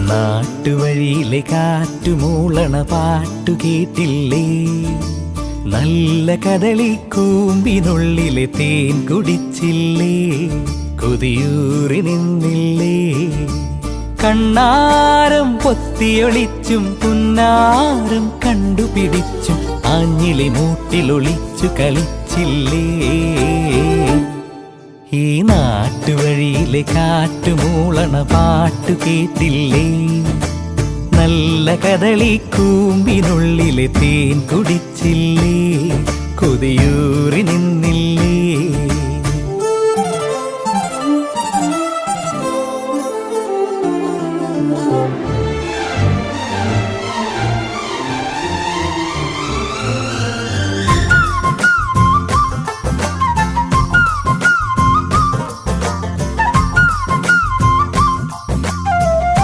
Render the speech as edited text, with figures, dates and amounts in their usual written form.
നാട്ടുവഴിയിലെ കാറ്റുമൂളണ പാട്ടു കേട്ടില്ലേ? നല്ല കദളിക്കൂമ്പിനുള്ളിലെ തേൻ കുടിച്ചില്ലേ? കൊതിയൂറി നിന്നില്ലേ? കണ്ണാരം പൊത്തിയൊളിച്ചും പുന്നാരം കണ്ടുപിടിച്ചും ആഞ്ഞിലി മൂട്ടിലൊളിച്ചു കളിച്ചില്ലേ? ഈ നാട്ടുവഴിയിലെ കാറ്റുമൂളണ പാട്ടു കേട്ടില്ലേ? നല്ല കദളിക്കൂമ്പിനുള്ളിലെ തേൻ കുടിച്ചില്ലേ? കൊതിയൂറി നിന്നില്ലേ?